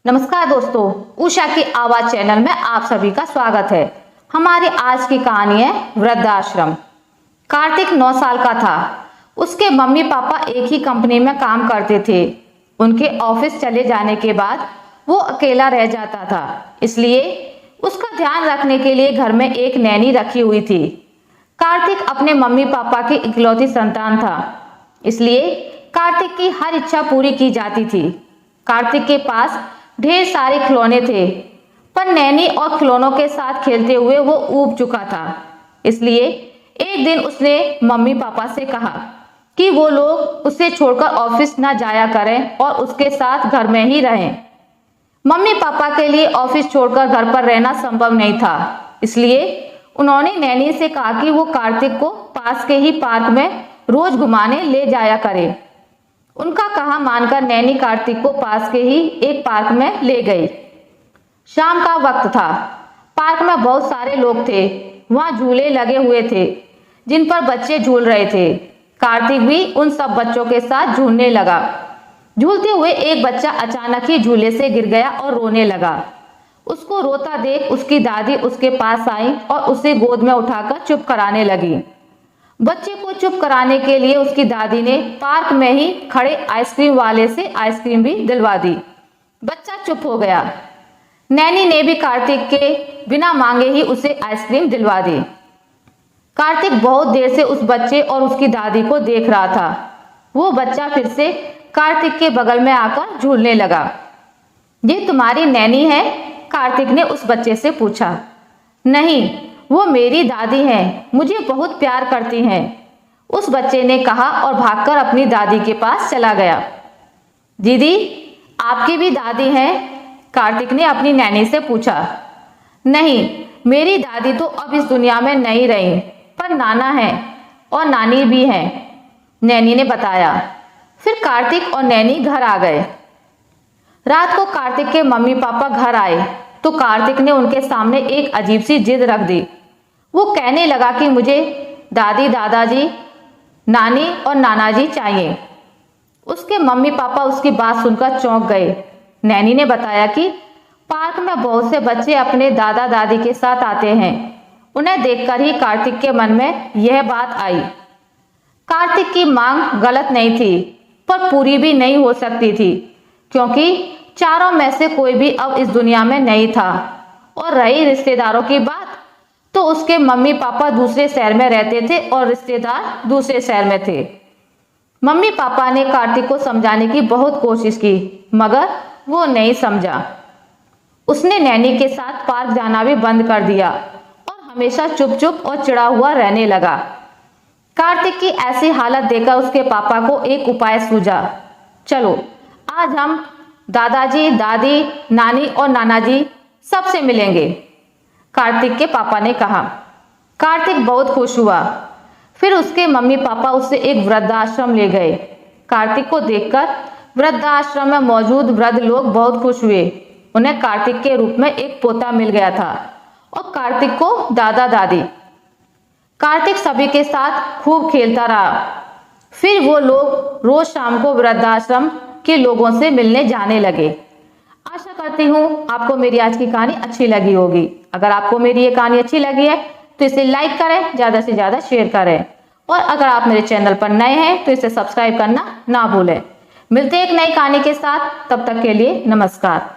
नमस्कार दोस्तों, उषा की आवाज चैनल में आप सभी का स्वागत है। हमारी आज की कहानी है वृद्धाश्रम। कार्तिक 9 साल का था। उसके मम्मी पापा एक ही कंपनी में काम करते थे। उनके ऑफिस चले जाने के बाद वो अकेला रह जाता था, इसलिए उसका ध्यान रखने के लिए घर में एक नैनी रखी हुई थी। कार्तिक अपने मम्मी पापा की इकलौती संतान था, इसलिए कार्तिक की हर इच्छा पूरी की जाती थी। कार्तिक के पास ढेर सारे खिलौने थे, पर नैनी और खिलौनों के साथ खेलते हुए वो ऊब चुका था। इसलिए एक दिन उसने मम्मी पापा से कहा कि वो लोग उसे छोड़कर ऑफिस ना जाया करें और उसके साथ घर में ही रहें। मम्मी पापा के लिए ऑफिस छोड़कर घर पर रहना संभव नहीं था, इसलिए उन्होंने नैनी से कहा कि वो कार्तिक को पास के ही पार्क में रोज घुमाने ले जाया करे। उनका कहा मानकर नैनी कार्तिक को पास के ही एक पार्क में ले गई। शाम का वक्त था। पार्क में बहुत सारे लोग थे। वहां झूले लगे हुए थे जिन पर बच्चे झूल रहे थे। कार्तिक भी उन सब बच्चों के साथ झूलने लगा। झूलते हुए एक बच्चा अचानक ही झूले से गिर गया और रोने लगा। उसको रोता देख उसकी दादी उसके पास आई और उसे गोद में उठाकर चुप कराने लगी। बच्चे को चुप कराने के लिए उसकी दादी ने पार्क में ही खड़े आइसक्रीम वाले से आइसक्रीम भी दिलवा दी। बच्चा चुप हो गया। नैनी ने भी कार्तिक के बिना मांगे ही उसे आइसक्रीम दिलवा दी। कार्तिक बहुत देर से उस बच्चे और उसकी दादी को देख रहा था। वो बच्चा फिर से कार्तिक के बगल में आकर झूलने लगा। ये तुम्हारी नैनी है? कार्तिक ने उस बच्चे से पूछा। नहीं, वो मेरी दादी हैं, मुझे बहुत प्यार करती हैं, उस बच्चे ने कहा और भागकर अपनी दादी के पास चला गया। दीदी, आपकी भी दादी हैं? कार्तिक ने अपनी नैनी से पूछा। नहीं, मेरी दादी तो अब इस दुनिया में नहीं रही, पर नाना है और नानी भी हैं, नैनी ने बताया। फिर कार्तिक और नैनी घर आ गए। रात को कार्तिक के मम्मी पापा घर आए तो कार्तिक ने उनके सामने एक अजीब सी जिद रख दी। वो कहने लगा कि मुझे दादी, दादाजी, नानी और नाना जी चाहिए। उसके मम्मी पापा उसकी बात सुनकर चौंक गए। नैनी ने बताया कि पार्क में बहुत से बच्चे अपने दादा दादी के साथ आते हैं। उन्हें देखकर ही कार्तिक के मन में यह बात आई। कार्तिक की मांग गलत नहीं थी, पर पूरी भी नहीं हो सकती थी, क्योंकि चारों में से कोई भी अब इस दुनिया में नहीं था। और रही रिश्तेदारों की बात, तो उसके मम्मी पापा दूसरे शहर में रहते थे और रिश्तेदार दूसरे शहर में थे। मम्मी पापा ने कार्तिक को समझाने की बहुत कोशिश की, मगर वो नहीं समझा। उसने नैनी के साथ पार्क जाना भी बंद कर दिया और हमेशा चुप चुप और चिढ़ा हुआ रहने लगा। कार्तिक की ऐसी हालत देखकर उसके पापा को एक उपाय सूझा। चलो, आज हम दादाजी, दादी, नानी और नाना जी सबसे मिलेंगे, कार्तिक के पापा ने कहा। कार्तिक बहुत खुश हुआ। फिर उसके मम्मी पापा उसे एक वृद्धाश्रम ले गए। कार्तिक को देखकर वृद्धाश्रम में मौजूद वृद्ध लोग बहुत खुश हुए। उन्हें कार्तिक के रूप में एक पोता मिल गया था और कार्तिक को दादा दादी। कार्तिक सभी के साथ खूब खेलता रहा। फिर वो लोग रोज शाम को वृद्धाश्रम के लोगों से मिलने जाने लगे। आशा करती हूँ आपको मेरी आज की कहानी अच्छी लगी होगी। अगर आपको मेरी ये कहानी अच्छी लगी है तो इसे लाइक करें, ज़्यादा से ज़्यादा शेयर करें, और अगर आप मेरे चैनल पर नए हैं तो इसे सब्सक्राइब करना ना भूलें। मिलते हैं एक नई कहानी के साथ, तब तक के लिए नमस्कार।